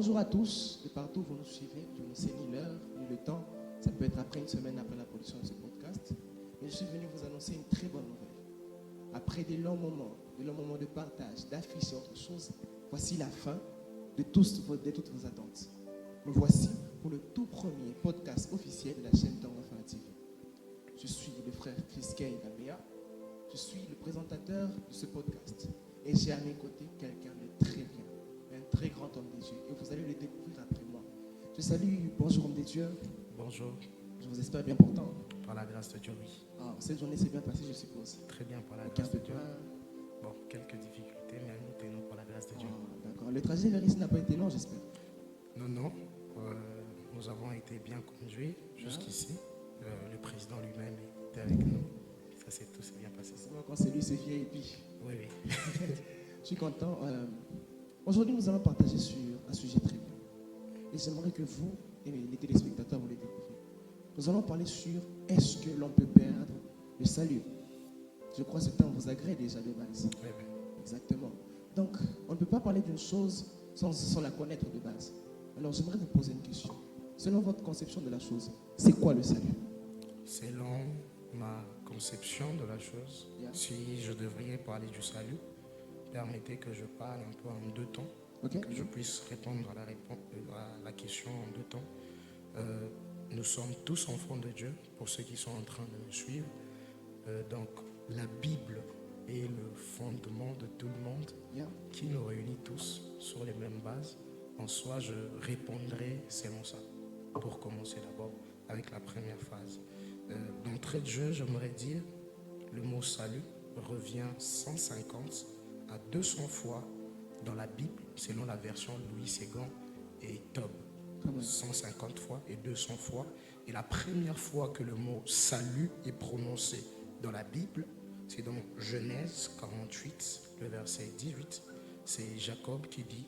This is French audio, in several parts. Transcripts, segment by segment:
bonjour à tous, de partout où vous nous suivez. Je ne sais ni l'heure, ni le temps. Ça peut être après une semaine après la production de ce podcast. Mais je suis venu vous annoncer une très bonne nouvelle. Après des longs moments de partage, d'affiches et autre chose, voici la fin de toutes vos attentes. Me voici pour le tout premier podcast officiel de la chaîne Tangofa TV. Je suis le frère Fiskey Gambea. Je suis le présentateur de ce podcast. Et j'ai à mes côtés quelqu'un de très bien, un très grand homme de Dieu. Et vous allez le découvrir après moi. Je salue, bonjour homme de Dieu. Bonjour. Je vous espère bien portant. Par la grâce de Dieu, oui. Ah, cette journée s'est bien passée, je suppose. Très bien, par la Aucun grâce de Dieu. pépin. Bon, quelques difficultés, mais nous tenons par la grâce de Dieu. Ah, d'accord. Le trajet vers ici n'a pas été long, j'espère. Non. Nous avons été bien conduits jusqu'ici. Le président lui-même était avec nous. Tout s'est bien passé. C'est moi quand c'est lui, c'est fier et puis. Oui. Je suis content. Aujourd'hui, nous allons partager sur un sujet très bien. Et j'aimerais que vous et les téléspectateurs vous le découvriez. Nous allons parler sur est-ce que l'on peut perdre le salut. Je crois que ce terme vous agrée déjà de base. Oui. Exactement. Donc, on ne peut pas parler d'une chose sans la connaître de base. Alors, j'aimerais vous poser une question. Selon votre conception de la chose, c'est quoi le salut? Selon ma conception de la chose, si je devrais parler du salut, permettez que je parle un peu en deux temps, que je puisse répondre à la question en deux temps. Nous sommes tous enfants de Dieu, pour ceux qui sont en train de me suivre. Donc, la Bible est le fondement de tout le monde, qui nous réunit tous sur les mêmes bases. En soi, je répondrai selon ça. Pour commencer d'abord avec la première phase. D'entrée de jeu, j'aimerais dire, le mot salut revient 150 à 200 fois dans la Bible, selon la version Louis Ségan et Tob. 150 fois et 200 fois. Et la première fois que le mot salut est prononcé dans la Bible, c'est dans Genèse 48, le verset 18. C'est Jacob qui dit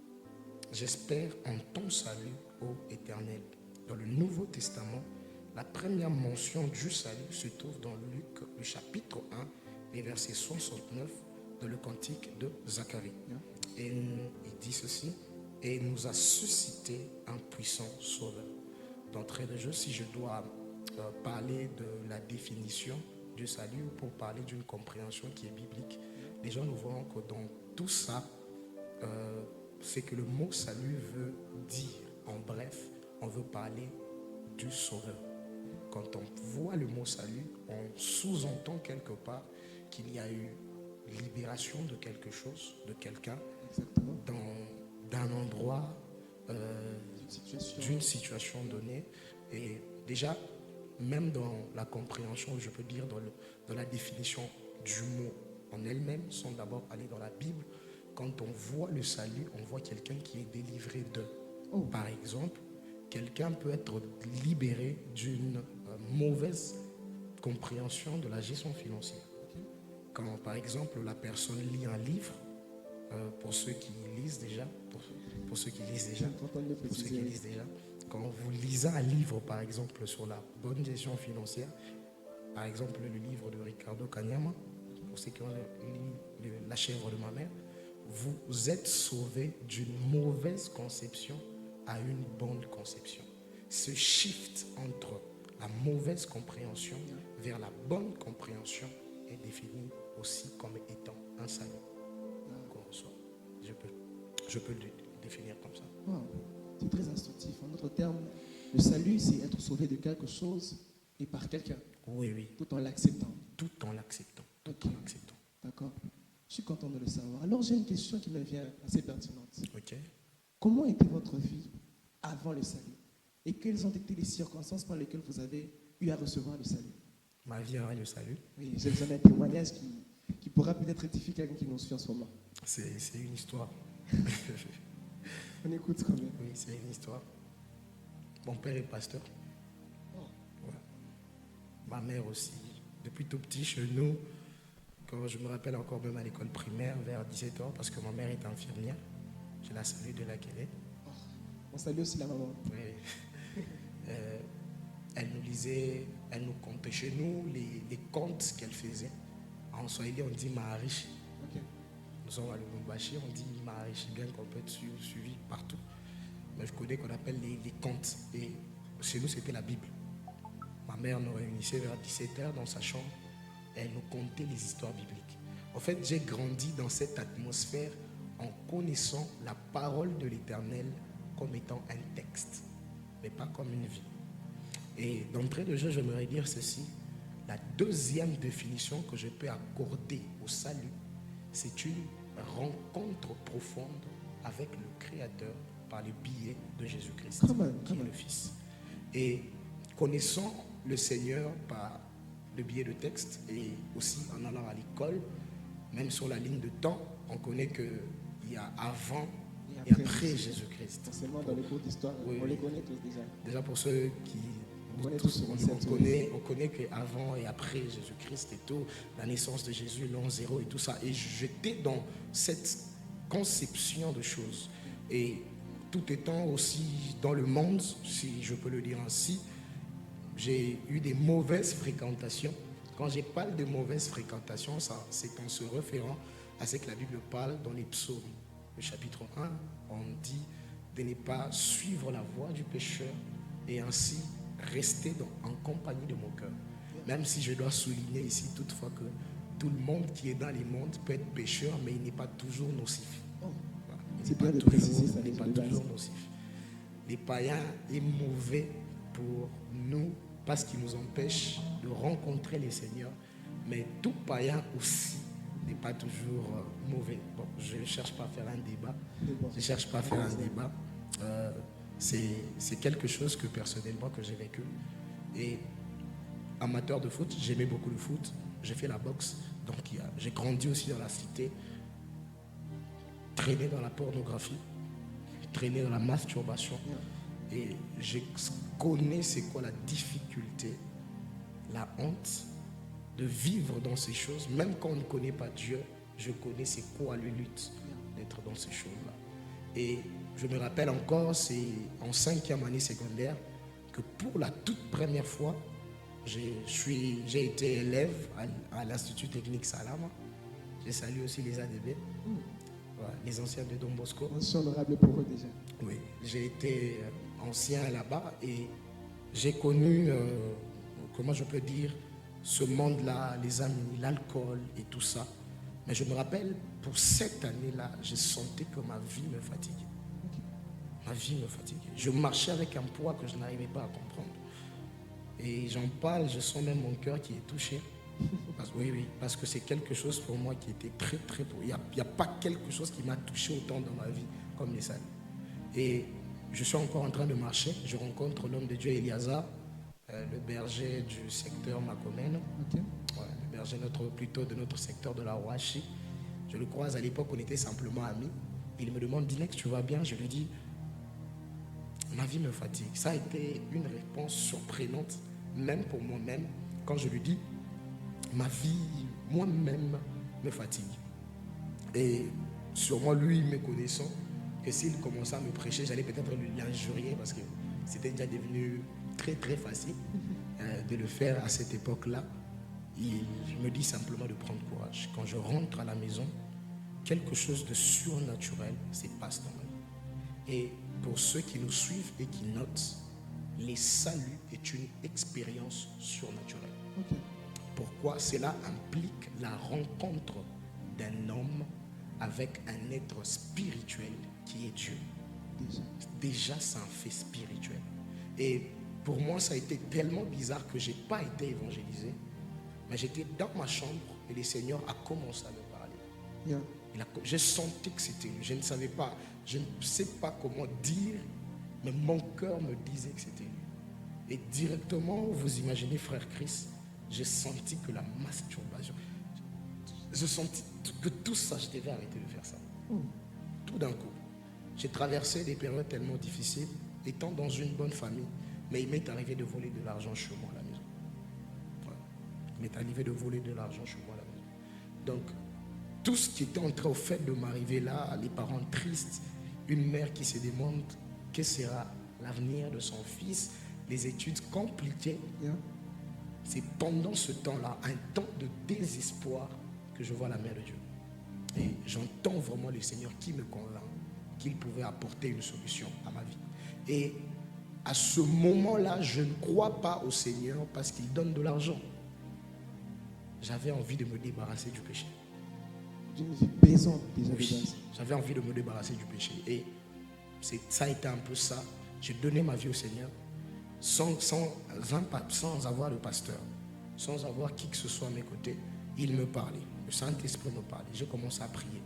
« J'espère en ton salut, ô Éternel ». Dans le Nouveau Testament, la première mention du salut se trouve dans Luc, le chapitre 1, les versets 69, dans le cantique de Zacharie. Et il dit ceci, « Et il nous a suscité un puissant sauveur ». D'entrée de jeu, si je dois parler de la définition du salut ou pour parler d'une compréhension qui est biblique, les gens nous voient que dans tout ça, c'est que le mot salut veut dire, en bref, on veut parler du sauveur. Quand on voit le mot salut, on sous-entend quelque part qu'il y a eu libération de quelque chose, de quelqu'un, d'un endroit, d'une situation donnée. Et déjà, même dans la compréhension, je peux dire dans la définition du mot en elle-même, sans d'abord aller dans la Bible, quand on voit le salut, on voit quelqu'un qui est délivré de. Par exemple, quelqu'un peut être libéré d'une mauvaise compréhension de la gestion financière. Quand, par exemple, la personne lit un livre, pour ceux qui lisent déjà, quand vous lisez un livre, par exemple, sur la bonne gestion financière, par exemple, le livre de Ricardo Kanyama, pour ceux qui ont lu La chèvre de ma mère, vous êtes sauvé d'une mauvaise conception à une bonne conception. Ce shift entre la mauvaise compréhension vers la bonne compréhension est défini aussi comme étant un salut qu'on reçoit. Je peux le définir comme ça. Wow. C'est très instructif. En d'autres termes, le salut, c'est être sauvé de quelque chose et par quelqu'un. Oui. Tout en l'acceptant. D'accord. Je suis content de le savoir. Alors, j'ai une question qui me vient assez pertinente. Comment était votre vie avant le salut? Et quelles ont été les circonstances par lesquelles vous avez eu à recevoir le salut? Ma vie avant le salut? Oui, j'ai besoin d'un témoignage qui pourra peut-être édifier quelqu'un qui nous suit en ce moment. C'est une histoire. On écoute quand même. Oui, c'est une histoire. Mon père est pasteur. Ouais. Ma mère aussi. Depuis tout petit, chez nous, quand je me rappelle encore même à l'école primaire, vers 17 ans, parce que ma mère est infirmière. Je la salue de là qu'elle est. On salue aussi la maman. Oui. Elle nous lisait, elle nous comptait chez nous les contes qu'elle faisait. En Swahili, on dit Maharishi. Nous sommes à Lubumbashi, on dit Maharishi, bien qu'on peut être suivi partout. mais je connais qu'on appelle les contes. Et chez nous, c'était la Bible. Ma mère nous réunissait vers 17h dans sa chambre et elle nous contait les histoires bibliques. En fait, j'ai grandi dans cette atmosphère en connaissant la parole de l'Éternel comme étant un texte, mais pas comme une vie. Et d'entrée de jeu, j'aimerais dire ceci. La deuxième définition que je peux accorder au salut, c'est une rencontre profonde avec le Créateur par le biais de Jésus-Christ, qui est le Fils. Et connaissant le Seigneur par le biais de texte et aussi en allant à l'école, même sur la ligne de temps, on connaît qu'il y a avant et après Jésus-Christ. Seulement dans les cours d'histoire, oui, on les connaît tous déjà. Déjà pour ceux qui... On connaît qu'avant et après Jésus-Christ et tout, la naissance de Jésus, l'an 0 et tout ça. Et j'étais dans cette conception de choses. Et tout étant aussi dans le monde, si je peux le dire ainsi, j'ai eu des mauvaises fréquentations. Quand je parle de mauvaises fréquentations, c'est en se référant à ce que la Bible parle dans les psaumes. Le chapitre 1, on dit de ne pas suivre la voie du pécheur et ainsi rester en compagnie de mon cœur. Même si je dois souligner ici toutefois que tout le monde qui est dans les mondes peut être pécheur, mais il n'est pas toujours nocif. Voilà. C'est bien de préciser ça. Il n'est pas toujours nocif. Les païens est mauvais pour nous parce qu'il nous empêche de rencontrer les seigneurs, mais tout païen aussi n'est pas toujours mauvais. Bon, je ne cherche pas à faire un débat. Je ne cherche pas à faire un débat. C'est quelque chose que personnellement que j'ai vécu. Et amateur de foot, j'aimais beaucoup le foot. J'ai fait la boxe. Donc j'ai grandi aussi dans la cité. Traîné dans la pornographie. Traîné dans la masturbation. Et je connais c'est quoi la difficulté, la honte de vivre dans ces choses. Même quand on ne connaît pas Dieu, je connais c'est quoi le lutte d'être dans ces choses-là. Et je me rappelle encore, c'est en 5e année secondaire que pour la toute première fois, j'ai été élève à l'Institut Technique Salama. J'ai salué aussi les ADB, voilà, les anciens de Don Bosco. On est honorable pour eux déjà. Oui, j'ai été ancien là-bas et j'ai connu, comment je peux dire, ce monde-là, les amis, l'alcool et tout ça. Mais je me rappelle, pour cette année-là, j'ai senti que ma vie me fatiguait. Ma vie me fatiguait. Je marchais avec un poids que je n'arrivais pas à comprendre. Et j'en parle, je sens même mon cœur qui est touché. Parce que c'est quelque chose pour moi qui était très, très... Il n'y a pas quelque chose qui m'a touché autant dans ma vie comme les salles. Et je suis encore en train de marcher. Je rencontre l'homme de Dieu, Eliazar, le berger du secteur Makomène. Okay. Ouais, le berger plutôt de notre secteur de la Ouachi. Je le croise à l'époque, on était simplement amis. Il me demande, Dinex, tu vas bien? Je lui dis, ma vie me fatigue. Ça a été une réponse surprenante, même pour moi-même, quand je lui dis, ma vie, moi-même, me fatigue. Et sûrement, lui, me connaissant, que s'il commençait à me prêcher, j'allais peut-être l'injurier parce que c'était déjà devenu très, très facile de le faire à cette époque-là. Il me dit simplement de prendre courage. Quand je rentre à la maison, quelque chose de surnaturel se passe dans ma vie. Et pour ceux qui nous suivent et qui notent, les saluts est une expérience surnaturelle. Okay. Pourquoi? Cela implique la rencontre d'un homme avec un être spirituel qui est Dieu. Déjà c'est un fait spirituel. Et pour moi, ça a été tellement bizarre que je n'ai pas été évangélisé. Mais j'étais dans ma chambre et le Seigneur a commencé à me parler. Yeah. J'ai senti que c'était lui. Je ne savais pas, je ne sais pas comment dire, mais mon cœur me disait que c'était lui. Et directement, vous imaginez, frère Christ, j'ai senti que la masturbation, j'ai senti que tout ça, je devais arrêter de faire ça. Tout d'un coup. J'ai traversé des périodes tellement difficiles, étant dans une bonne famille, mais il m'est arrivé de voler de l'argent chez moi à la maison. Voilà. Il m'est arrivé de voler de l'argent chez moi à la maison. Donc, tout ce qui était en train au fait de m'arriver là, les parents tristes, une mère qui se demande que sera l'avenir de son fils, les études compliquées. Yeah. C'est pendant ce temps-là, un temps de désespoir, que je vois la mère de Dieu. Et j'entends vraiment le Seigneur qui me convainc qu'il pouvait apporter une solution à ma vie. Et à ce moment-là, je ne crois pas au Seigneur parce qu'il donne de l'argent. J'avais envie de me débarrasser du péché. D'une vie pesante déjà de base. J'avais envie de me débarrasser du péché. Et ça a été un peu ça. J'ai donné ma vie au Seigneur sans avoir le pasteur, sans avoir qui que ce soit à mes côtés. Il me parlait. Le Saint-Esprit me parlait. J'ai commencé à prier.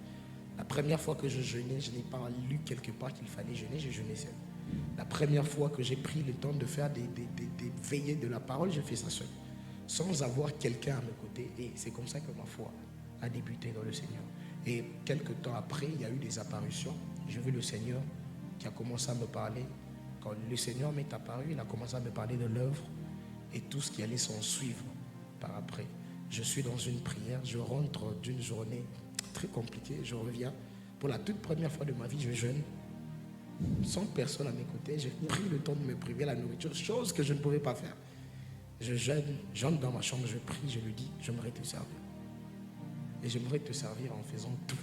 La première fois que je jeûnais, je n'ai pas lu quelque part qu'il fallait jeûner, j'ai jeûné seul. La première fois que j'ai pris le temps de faire des veillées de la parole, j'ai fait ça seul, sans avoir quelqu'un à mes côtés. Et c'est comme ça que ma foi a débuté dans le Seigneur. Et quelques temps après, il y a eu des apparitions. J'ai vu le Seigneur qui a commencé à me parler. Quand le Seigneur m'est apparu, il a commencé à me parler de l'œuvre et tout ce qui allait s'en suivre par après. Je suis dans une prière, je rentre d'une journée très compliquée, je reviens. Pour la toute première fois de ma vie, je jeûne. Sans personne à mes côtés, j'ai pris le temps de me priver la nourriture, chose que je ne pouvais pas faire. Je jeûne, j'entre dans ma chambre, je prie, je lui dis, j'aimerais te servir. Et j'aimerais te servir en faisant tout.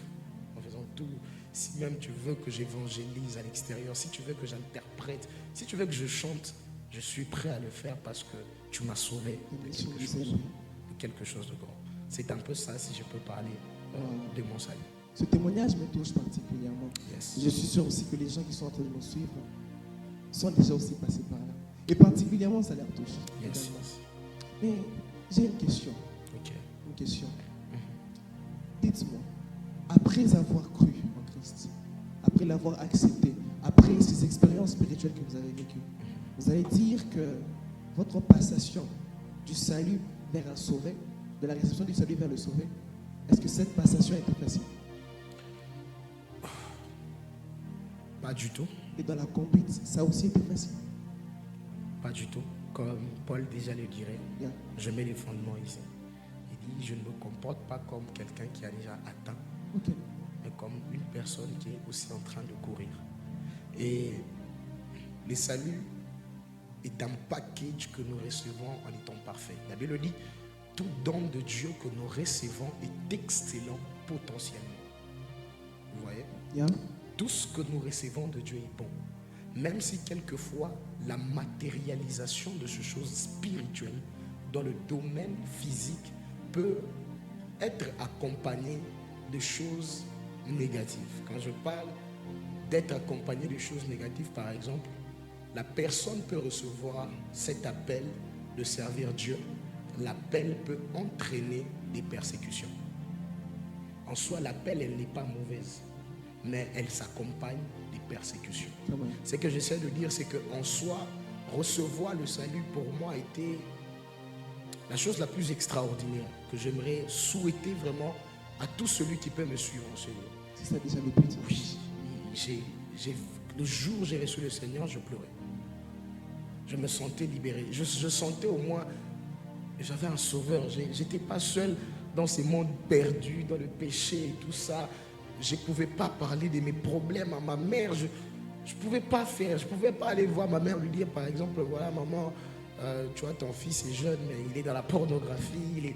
En faisant tout. Si même tu veux que j'évangélise à l'extérieur, si tu veux que j'interprète, si tu veux que je chante, je suis prêt à le faire parce que tu m'as sauvé de quelque chose de grand. C'est un peu ça, si je peux parler de mon salut. Ce témoignage me touche particulièrement. Yes. Je suis sûr aussi que les gens qui sont en train de nous suivre sont déjà aussi passés par là. Et particulièrement, ça leur touche. Yes. Mais j'ai une question. Okay. Une question. Dites-moi, après avoir cru en Christ, après l'avoir accepté, après ces expériences spirituelles que vous avez vécues, vous allez dire que votre passation du salut vers un sauvé, de la réception du salut vers le sauvé, est-ce que cette passation était facile? Pas du tout. Et dans la conduite, ça aussi était facile? Pas du tout. Comme Paul déjà le dirait, je mets les fondements ici. Il dit, je ne me comporte pas comme quelqu'un qui a déjà atteint, mais comme une personne qui est aussi en train de courir. Et le salut est un package que nous recevons en étant parfaits. La Bible dit, tout don de Dieu que nous recevons est excellent potentiellement. Vous voyez? Tout ce que nous recevons de Dieu est bon. Même si quelquefois la matérialisation de ces choses spirituelles dans le domaine physique peut être accompagnée de choses négatives. Quand je parle d'être accompagné de choses négatives, par exemple, la personne peut recevoir cet appel de servir Dieu. L'appel peut entraîner des persécutions. En soi, l'appel, elle n'est pas mauvaise, mais elle s'accompagne des persécutions. Ce que j'essaie de dire, c'est qu'en soi, recevoir le salut pour moi a été la chose la plus extraordinaire que j'aimerais souhaiter vraiment à tout celui qui peut me suivre en Seigneur. C'est ça déjà le but. Oui, le jour où j'ai reçu le Seigneur, je pleurais. Je me sentais libéré. Je sentais au moins, j'avais un sauveur. Je n'étais pas seul dans ces mondes perdus, dans le péché et tout ça. Je ne pouvais pas parler de mes problèmes à ma mère. Je ne pouvais pas faire. Je ne pouvais pas aller voir ma mère, lui dire par exemple, voilà maman, tu vois, ton fils est jeune, mais il est dans la pornographie. Il est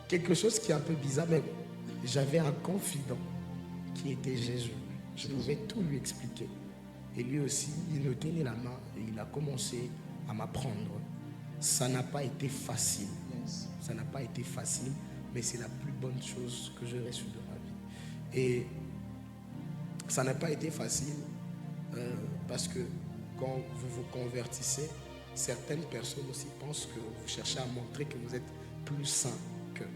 quelque chose qui est un peu bizarre, mais j'avais un confident qui était Jésus. Je pouvais tout lui expliquer. Et lui aussi, il me tenait la main et il a commencé à m'apprendre. Ça n'a pas été facile. Ça n'a pas été facile, mais c'est la plus bonne chose que j'ai reçue de ma vie. Et ça n'a pas été facile parce que quand vous vous convertissez, certaines personnes aussi pensent que vous cherchez à montrer que vous êtes plus saint qu'eux.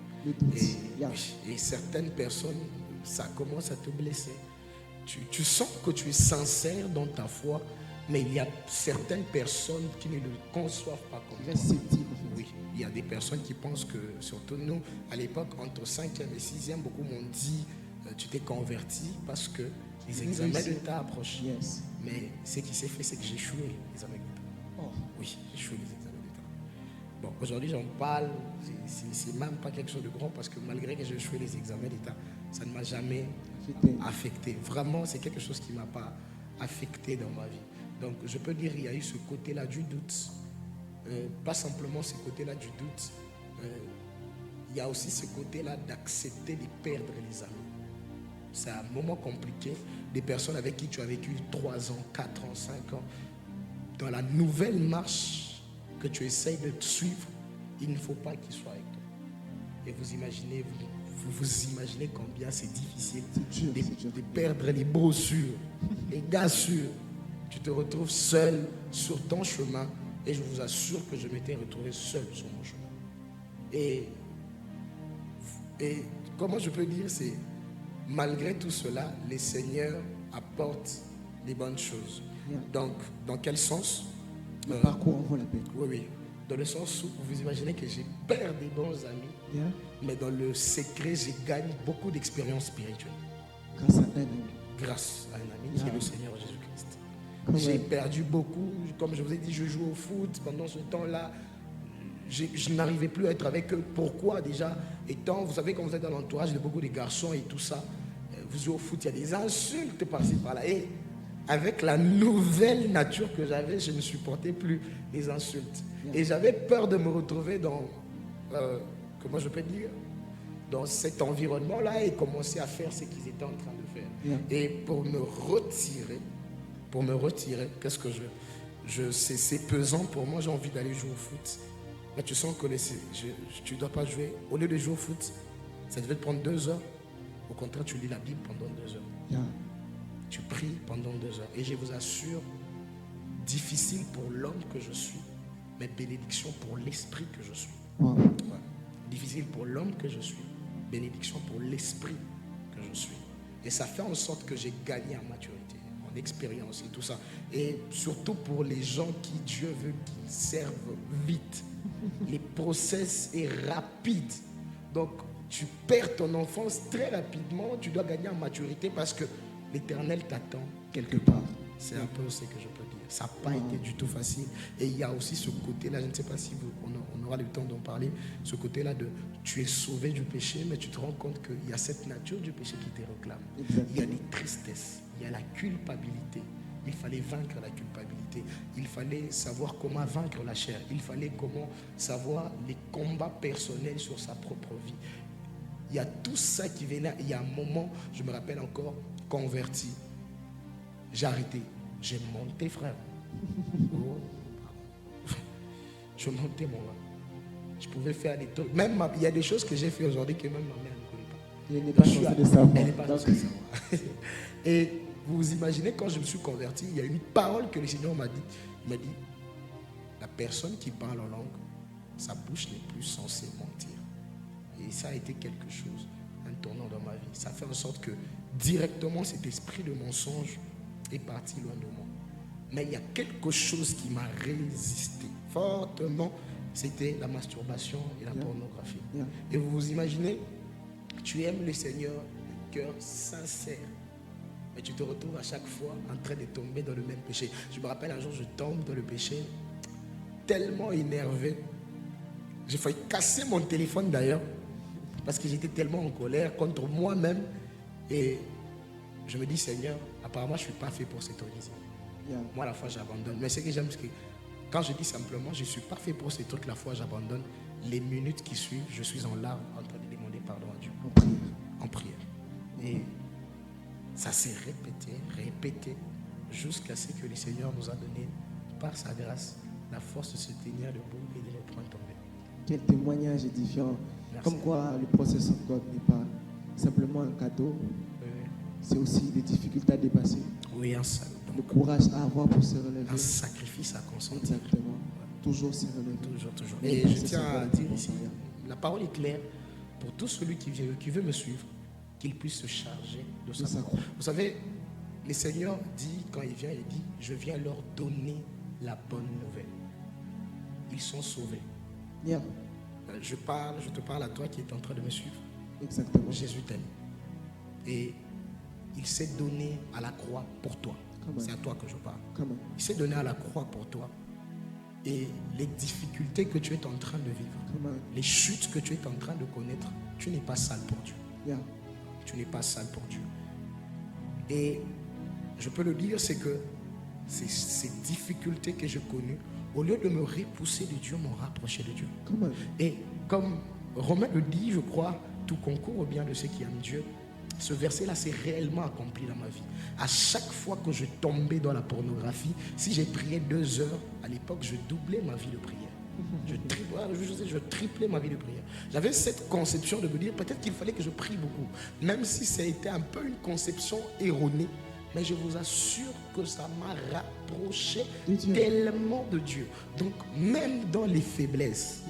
Et certaines personnes, ça commence à te blesser. Tu sens que tu es sincère dans ta foi, mais il y a certaines personnes qui ne le conçoivent pas comme ça. Oui, il y a des personnes qui pensent que, surtout nous, à l'époque, entre 5e et 6e, beaucoup m'ont dit tu t'es converti parce que les examens d'État approchent. Mais ce qui s'est fait, c'est que j'ai échoué les examens d'État. Oui, j'ai échoué les examens d'État. Bon, aujourd'hui, j'en parle, c'est même pas quelque chose de grand parce que malgré que j'ai échoué les examens d'État, ça ne m'a jamais affecté. Vraiment, c'est quelque chose qui ne m'a pas affecté dans ma vie. Donc, je peux dire qu'il y a eu ce côté-là du doute. Pas simplement ce côté-là du doute. Il y a aussi ce côté-là d'accepter de perdre les amis. C'est un moment compliqué. Des personnes avec qui tu as vécu 3 ans, 4 ans, 5 ans. dans la nouvelle marche que tu essayes de suivre, il ne faut pas qu'il soit avec toi. Et vous imaginez combien c'est difficile de perdre les brossures, les gassures. Tu te retrouves seul sur ton chemin et je vous assure que je m'étais retrouvé seul sur mon chemin. Et comment je peux dire, c'est malgré tout cela, les seigneurs apportent les bonnes choses. Donc, dans quel sens? Le parcours en vaut la peine. Oui. Dans le sens où vous imaginez que j'ai perdu des bons amis, mais dans le secret, j'ai gagné beaucoup d'expériences spirituelles. Grâce à un ami. Grâce à un ami qui est le Seigneur Jésus-Christ. J'ai perdu beaucoup. Comme je vous ai dit, je joue au foot. Pendant ce temps-là, je n'arrivais plus à être avec eux. Pourquoi déjà? Étant, vous savez, quand vous êtes dans l'entourage de beaucoup de garçons et tout ça, vous jouez au foot, il y a des insultes par-ci, par-là. Et avec la nouvelle nature que j'avais, je ne supportais plus les insultes. Et j'avais peur de me retrouver dans, comment je peux dire, dans cet environnement-là et commencer à faire ce qu'ils étaient en train de faire. Et pour me retirer, qu'est-ce que c'est pesant pour moi, j'ai envie d'aller jouer au foot. Mais tu sens que tu ne dois pas jouer. Au lieu de jouer au foot, ça devait te prendre 2 heures. Au contraire, tu lis la Bible pendant 2 heures. Tu pries pendant 2 heures. Et je vous assure, difficile pour l'homme que je suis, mais bénédiction pour l'esprit que je suis. Difficile pour l'homme que je suis, bénédiction pour l'esprit que je suis. Et ça fait en sorte que j'ai gagné en maturité, en expérience et tout ça. Et surtout pour les gens qui, Dieu veut qu'ils servent vite. Les process est rapide. Donc, tu perds ton enfance très rapidement. Tu dois gagner en maturité parce que l'Éternel t'attend quelque part. C'est un peu ce que je peux dire. Ça n'a pas été du tout facile. Et il y a aussi ce côté-là, je ne sais pas si on aura le temps d'en parler, ce côté-là de tu es sauvé du péché, mais tu te rends compte qu'il y a cette nature du péché qui te réclame. Exactement. Il y a des tristesses, il y a la culpabilité. Il fallait vaincre la culpabilité. Il fallait savoir comment vaincre la chair. Il fallait comment savoir les combats personnels sur sa propre vie. Il y a tout ça qui venait. Il y a un moment, je me rappelle encore, converti. J'ai arrêté. J'ai monté, frère. Je montais, mon gars. Je pouvais faire des trucs. Même il y a des choses que j'ai fait aujourd'hui que même ma mère ne connaît pas. Elle n'est pas censée le savoir. Elle n'est pas censée le savoir. Et vous vous imaginez, quand je me suis converti, il y a une parole que le Seigneur m'a dit. Il m'a dit, la personne qui parle en langue, sa bouche n'est plus censée mentir. Et ça a été quelque chose, un tournant dans ma vie. Ça fait en sorte que directement cet esprit de mensonge est parti loin de moi. Mais il y a quelque chose qui m'a résisté fortement, c'était la masturbation et la pornographie. Et vous vous imaginez, tu aimes le Seigneur d'un cœur sincère, mais tu te retrouves à chaque fois en train de tomber dans le même péché. Je me rappelle un jour, je tombe dans le péché, tellement énervé. J'ai failli casser mon téléphone d'ailleurs, parce que j'étais tellement en colère contre moi-même. Et je me dis, Seigneur, apparemment, je ne suis pas fait pour cette religion. Moi, la foi, j'abandonne. Mais ce que j'aime, c'est que quand je dis simplement, je ne suis pas fait pour ces trucs, la foi, j'abandonne. Les minutes qui suivent, je suis en larmes, en train de demander pardon à Dieu. En prière. Et ça s'est répété, jusqu'à ce que le Seigneur nous a donné, par sa grâce, la force de se tenir debout et de ne point tomber. Quel témoignage édifiant. Merci. Comme quoi le process of God n'est pas simplement un cadeau, c'est aussi des difficultés à dépasser. Oui, un salut. Le courage à avoir pour se relever. Un sacrifice à consentir. Exactement. Toujours se relever. Toujours. Et je tiens à dire ici, la parole est claire pour tout celui qui veut me suivre, qu'il puisse se charger de sa croix. Vous savez, le Seigneur dit, quand il vient, il dit, je viens leur donner la bonne nouvelle. Ils sont sauvés. Je te parle à toi qui es en train de me suivre. Exactement. Jésus t'aime. Et il s'est donné à la croix pour toi. C'est à toi que je parle. Il s'est donné à la croix pour toi. Et les difficultés que tu es en train de vivre, les chutes que tu es en train de connaître, tu n'es pas sale pour Dieu. Tu n'es pas sale pour Dieu. Et je peux le dire, c'est que ces difficultés que j'ai connues, au lieu de me repousser de Dieu, m'ont rapproché de Dieu. Et comme Romain le dit, je crois, tout concourt au bien de ceux qui aiment Dieu. Ce verset-là s'est réellement accompli dans ma vie. À chaque fois que je tombais dans la pornographie, si j'ai prié 2 heures, à l'époque, je doublais ma vie de prière. Je triplais ma vie de prière. J'avais cette conception de me dire peut-être qu'il fallait que je prie beaucoup. Même si ça a été un peu une conception erronée. Mais je vous assure que ça m'a rapproché tellement de Dieu. Donc même dans les faiblesses,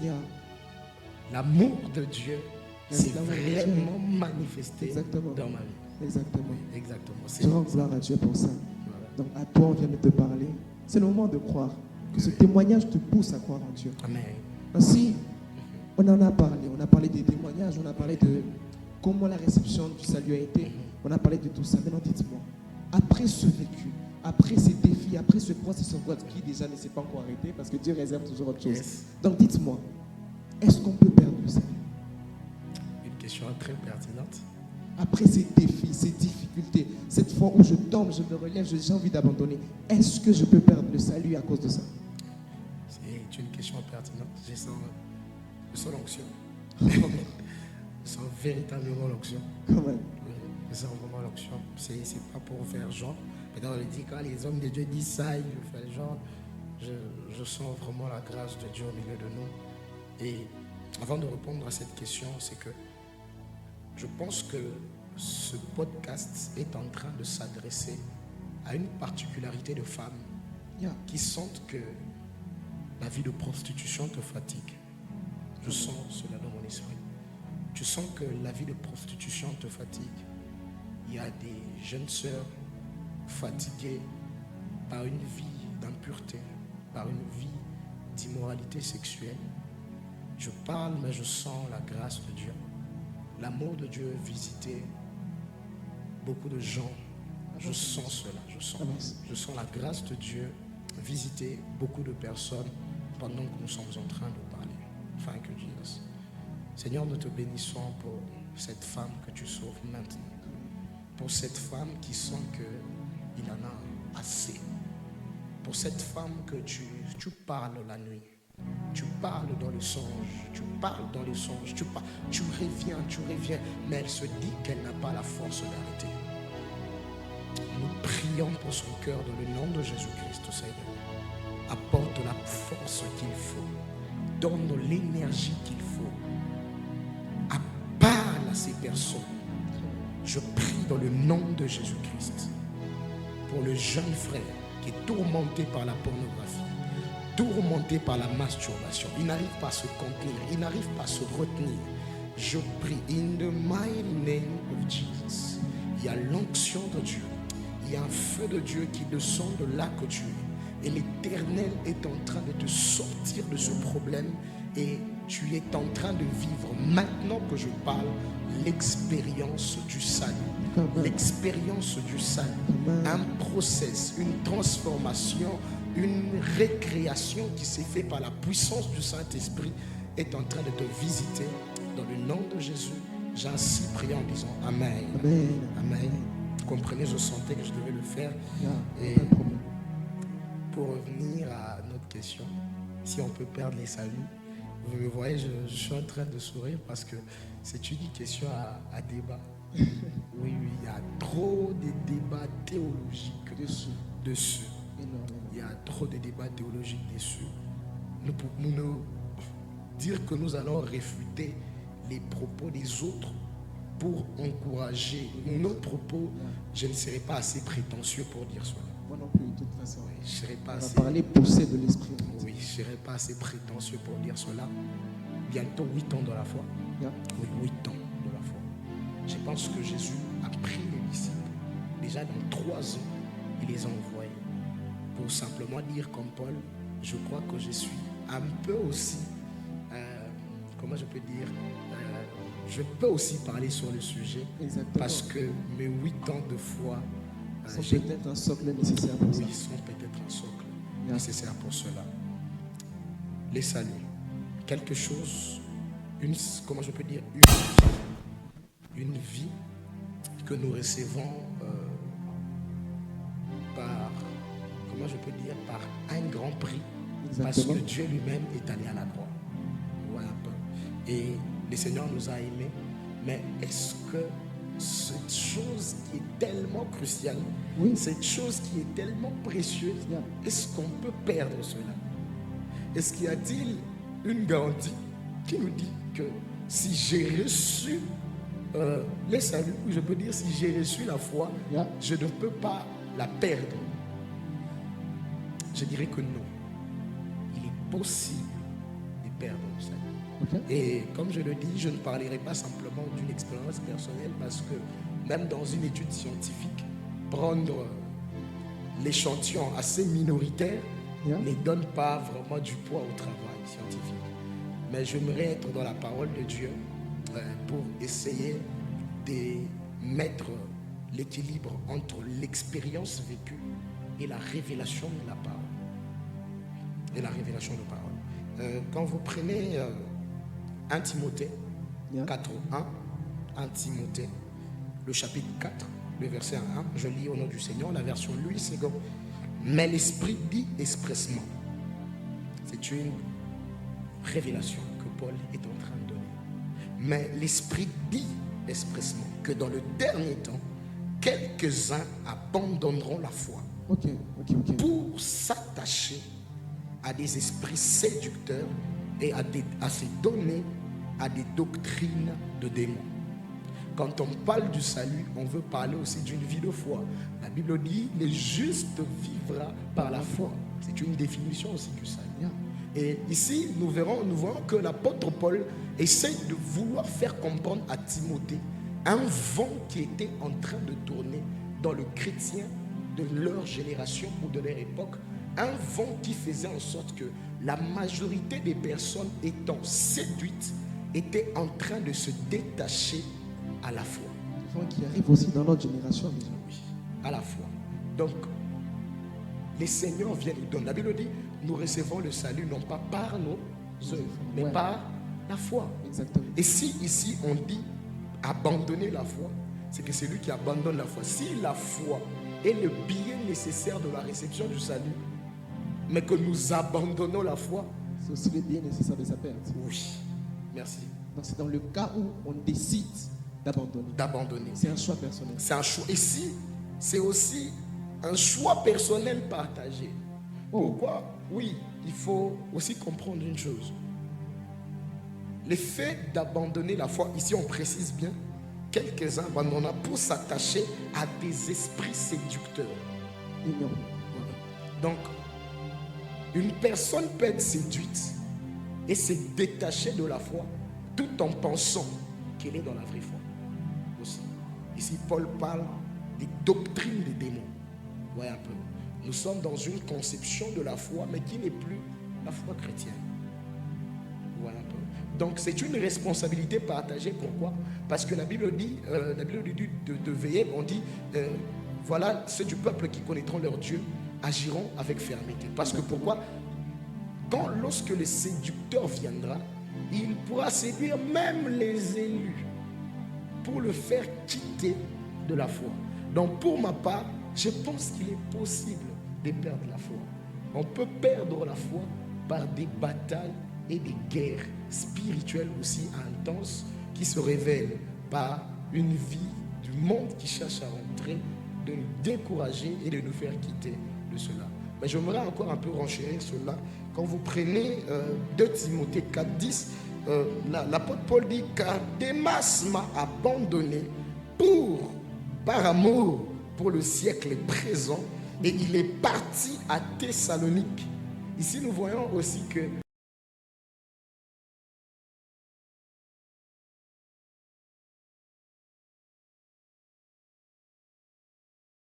l'amour de Dieu s'est vraiment manifesté dans ma vie. Exactement. Exactement. Je rends gloire à Dieu pour ça. Donc à toi, on vient de te parler. C'est le moment de croire. Que ce témoignage te pousse à croire en Dieu. Amen. Ainsi, on en a parlé. On a parlé des témoignages, on a parlé de comment la réception du salut a été. On a parlé de tout ça. Maintenant, dites-moi, après ce vécu, après ces défis, après ce processus qui déjà ne s'est pas encore arrêté, parce que Dieu réserve toujours autre chose. Yes. Donc dites-moi, est-ce qu'on peut perdre le salut? Une question très pertinente. Après ces défis, ces difficultés, cette fois où je tombe, je me relève, j'ai envie d'abandonner, est-ce que je peux perdre le salut à cause de ça? C'est une question pertinente. Je sens l'onction. Je sens véritablement l'onction. Comment? Je sens vraiment l'onction. C'est pas pour faire genre. Mais on le dit, quand les hommes de Dieu disent ça, ils font genre. Je sens vraiment la grâce de Dieu au milieu de nous. Et avant de répondre à cette question, c'est que je pense que ce podcast est en train de s'adresser à une particularité de femmes qui sentent que la vie de prostitution te fatigue. Je sens cela dans mon esprit. Tu sens que la vie de prostitution te fatigue. Il y a des jeunes sœurs fatiguées par une vie d'impureté, par une vie d'immoralité sexuelle. Je parle, mais je sens la grâce de Dieu. L'amour de Dieu visiter beaucoup de gens. Je sens cela. Je sens la grâce de Dieu visiter beaucoup de personnes pendant que nous sommes en train de parler. Thank you, Jesus. Seigneur, nous te bénissons pour cette femme que tu sauves maintenant. Pour cette femme qui sent qu'il en a assez. Pour cette femme que tu parles la nuit. Tu parles dans le songe, tu reviens, mais elle se dit qu'elle n'a pas la force d'arrêter. Nous prions pour son cœur dans le nom de Jésus-Christ, Seigneur. Apporte la force qu'il faut, donne l'énergie qu'il faut. Parle à ces personnes. Je prie dans le nom de Jésus-Christ pour le jeune frère qui est tourmenté par la pornographie. Tourmenté par la masturbation. Il n'arrive pas à se contenir. Il n'arrive pas à se retenir. Je prie in the mighty name of Jesus. Il y a l'onction de Dieu. Il y a un feu de Dieu qui descend de là que tu es. Et l'Éternel est en train de te sortir de ce problème. Et tu es en train de vivre, maintenant que je parle, l'expérience du salut. L'expérience du salut. Un process, une transformation, une récréation qui s'est faite par la puissance du Saint-Esprit est en train de te visiter. Dans le nom de Jésus, j'ai ainsi prié en disant Amen. Amen. Amen. Vous comprenez, je sentais que je devais le faire. Et pour revenir à notre question, si on peut perdre les saluts, vous me voyez, je suis en train de sourire parce que c'est une question à débat. Oui, il y a trop de débats théologiques dessus. Il y a trop de débats théologiques dessus. Nous pouvons dire que nous allons réfuter les propos des autres pour encourager nos propos. Je ne serai pas assez prétentieux pour dire cela. Moi non plus, de toute façon. Oui, je serai pas on assez... va parler poussé de l'esprit. Oui, je ne serai pas assez prétentieux pour dire cela. Bientôt 8 ans dans la foi. Oui, 8 ans de la foi. Je pense que Jésus a pris les disciples. Déjà dans 3 ans, il les a envoyés. Pour simplement dire comme Paul, je crois que je suis un peu aussi, comment je peux dire, je peux aussi parler sur le sujet. Exactement. Parce que mes 8 ans de foi sont peut-être un socle nécessaire pour ça. Oui, sont peut-être un socle nécessaire pour cela. Les saluts, quelque chose, comment je peux dire, une vie que nous recevons par, comment je peux dire, par un grand prix. Exactement. Parce que Dieu lui-même est allé à la croix. Voilà un peu. Et le Seigneur nous a aimés. Mais est-ce que cette chose qui est tellement cruciale, cette chose qui est tellement précieuse, est-ce qu'on peut perdre cela? Est-ce qu'il y a-t-il une garantie qui nous dit que si j'ai reçu les saluts, ou je peux dire si j'ai reçu la foi, je ne peux pas la perdre? Je dirais que non. Il est possible de perdre le salut. Et comme je le dis, je ne parlerai pas simplement d'une expérience personnelle, parce que même dans une étude scientifique, prendre l'échantillon assez minoritaire ne donne pas vraiment du poids au travail scientifique. Mais j'aimerais être dans la parole de Dieu pour essayer de mettre l'équilibre entre l'expérience vécue et la révélation de la parole. Et la révélation de la parole. Quand vous prenez 1 Timothée 4:1, 1 Timothée, le chapitre 4, le verset 1, je lis au nom du Seigneur, la version Louis II. Mais l'Esprit dit expressement. C'est une révélation que Paul est en train de donner. Mais l'Esprit dit expressement que dans le dernier temps, quelques-uns abandonneront la foi pour s'attacher à des esprits séducteurs et à se donner à des doctrines de démons. Quand on parle du salut, on veut parler aussi d'une vie de foi. La Bible dit, le juste vivra par la foi. C'est une définition aussi du salut. Et ici, nous voyons que l'apôtre Paul essaie de vouloir faire comprendre à Timothée un vent qui était en train de tourner dans le chrétien de leur génération ou de leur époque. Un vent qui faisait en sorte que la majorité des personnes étant séduites étaient en train de se détacher à la foi. Le vent qui arrive aussi dans notre génération. Oui, à la foi. Donc, les Seigneurs viennent nous donner. La Bible dit, nous recevons le salut non pas par nos œuvres, mais par la foi. Exactement. Et si ici on dit abandonner la foi, c'est que c'est lui qui abandonne la foi. Si la foi est le billet nécessaire de la réception du salut, mais que nous abandonnons la foi, c'est aussi le bien nécessaire de sa perte. Oui, merci. Donc c'est dans le cas où on décide d'abandonner. C'est un choix personnel. C'est un choix. Ici, c'est aussi un choix personnel partagé. Pourquoi? Oui, il faut aussi comprendre une chose. Le fait d'abandonner la foi, ici on précise bien, quelques-uns abandonnent pour s'attacher à des esprits séducteurs. Donc, une personne peut être séduite et se détacher de la foi tout en pensant qu'elle est dans la vraie foi. Aussi. Ici, Paul parle des doctrines des démons. Voyez un peu. Nous sommes dans une conception de la foi, mais qui n'est plus la foi chrétienne. Voilà un peu. Donc, c'est une responsabilité partagée. Pourquoi? Parce que la Bible dit de veiller. On dit, voilà, ceux du peuple qui connaîtront leur Dieu agiront avec fermeté. Parce que pourquoi? Lorsque le séducteur viendra, il pourra séduire même les élus pour le faire quitter de la foi. Donc pour ma part, je pense qu'il est possible de perdre la foi. On peut perdre la foi par des batailles et des guerres spirituelles aussi intenses qui se révèlent par une vie du monde qui cherche à rentrer, de nous décourager et de nous faire quitter de cela. Mais j'aimerais encore un peu renchérir cela. Quand vous prenez 2 Timothée 4:10, l'apôtre Paul dit, car Démas m'a abandonné par amour pour le siècle présent, et il est parti à Thessalonique. Ici nous voyons aussi que